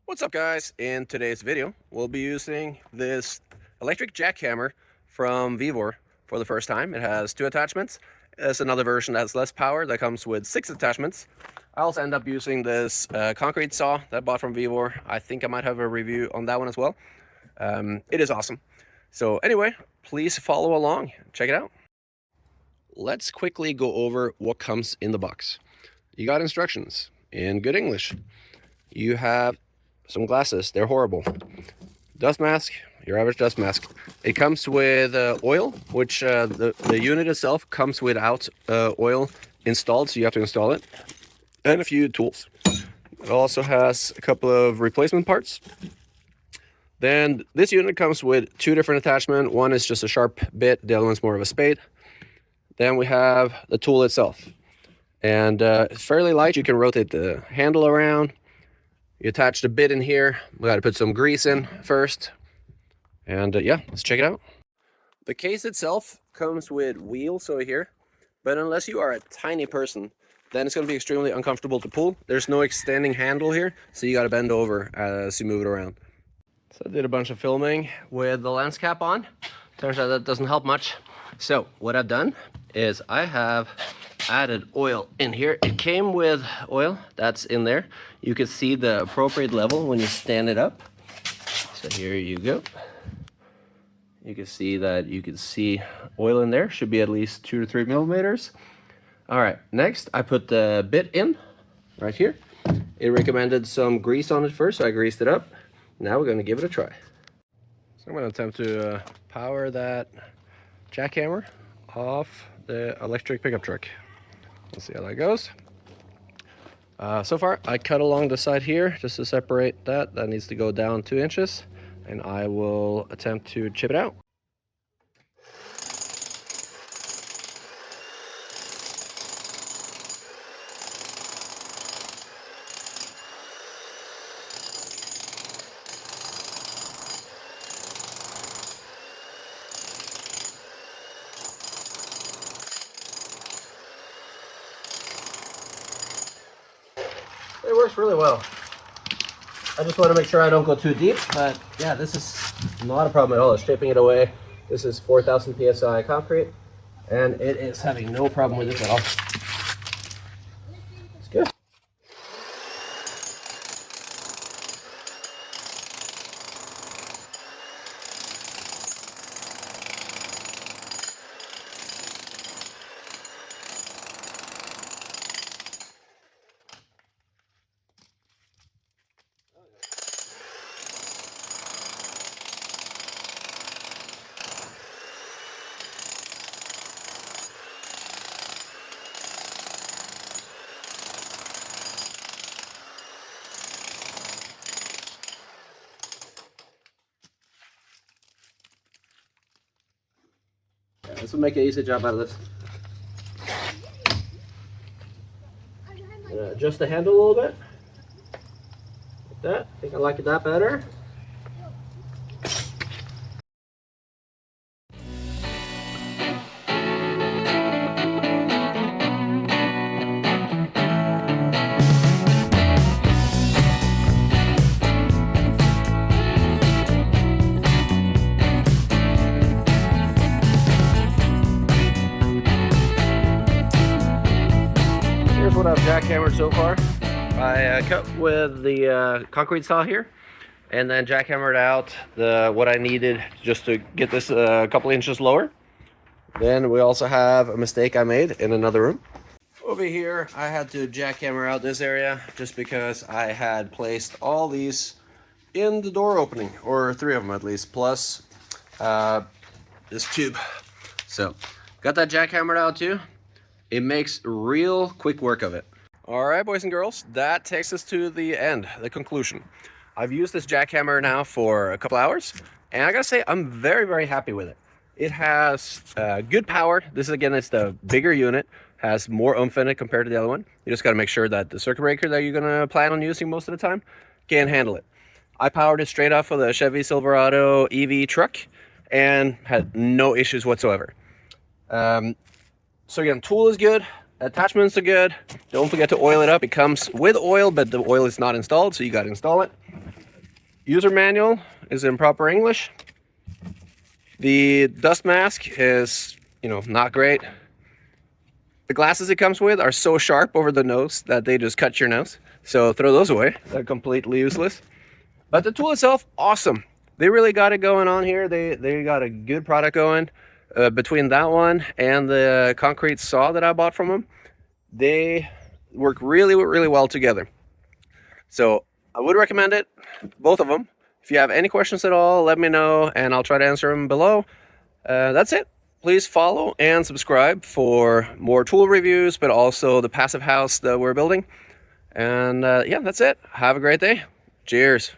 What's up, guys? In today's video we'll be using this electric jackhammer from Vevor for the first time. It has 2 attachments. There's another version that has less power that comes with 6 attachments. I also end up using this concrete saw that I bought from Vevor. I think I might have a review on that one as well. It is awesome. So anyway, please follow along, check it out. Let's quickly go over what comes in the box. You got instructions in good English. You have some glasses, they're horrible. Dust mask, your average dust mask. It comes with oil, which the unit itself comes without oil installed, so you have to install it. And a few tools. It also has a couple of replacement parts. Then this unit comes with 2 different attachments. One is just a sharp bit, the other one's more of a spade. Then we have the tool itself. And it's fairly light, you can rotate the handle around. You attach the bit in here. We got to put some grease in first. And yeah, let's check it out. The case itself comes with wheels over here, but unless you are a tiny person, then it's going to be extremely uncomfortable to pull. There's no extending handle here, so you got to bend over as you move it around. So I did a bunch of filming with the lens cap on. Turns out that doesn't help much. So what I've done is I have added oil in here. It came with oil that's in there. You can see the appropriate level when you stand it up. So here you go. You can see that oil in there. Should be at least 2 to 3 millimeters. All right, next I put the bit in right here. It recommended some grease on it first, so I greased it up. Now we're going to give it a try. So I'm going to attempt to power that jackhammer off the electric pickup truck. Let's see how that goes. So far I cut along the side here just to separate that. That needs to go down 2 inches, and I will attempt to chip it out. It works really well. I just want to make sure I don't go too deep, but yeah, this is not a problem at all. It's chipping it away. This is 4,000 psi concrete, and it is having no problem with this at all. It's good. This will make an easy job out of this. Adjust the handle a little bit. Like that. I think I like it that better. What I've jackhammered so far. I cut with the concrete saw here, and then jackhammered out what I needed just to get this a couple inches lower. Then we also have a mistake I made in another room. Over here I had to jackhammer out this area just because I had placed all these in the door opening, or 3 of them at least, plus this tube. So got that jackhammered out too. It makes real quick work of it. All right, boys and girls, that takes us to the end, the conclusion. I've used this jackhammer now for a couple hours, and I gotta say, I'm very, very happy with it. It has good power. This is, again, it's the bigger unit, has more oomph in it compared to the other one. You just gotta make sure that the circuit breaker that you're gonna plan on using most of the time can handle it. I powered it straight off of the Chevy Silverado EV truck and had no issues whatsoever. So again, tool is good, attachments are good. Don't forget to oil it up. It comes with oil, but the oil is not installed, so you got to install it. user manual is in proper English. The dust mask is, not great. The glasses it comes with are so sharp over the nose that they just cut your nose. So throw those away. They're completely useless. But the tool itself, awesome. They really got it going on here. They got a good product going. Between that one and the concrete saw that I bought from them, they work really, really well together. So I would recommend it, both of them. If you have any questions at all, let me know and I'll try to answer them below. That's it. Please follow and subscribe for more tool reviews, but also the passive house that we're building. And yeah, that's it. Have a great day. Cheers.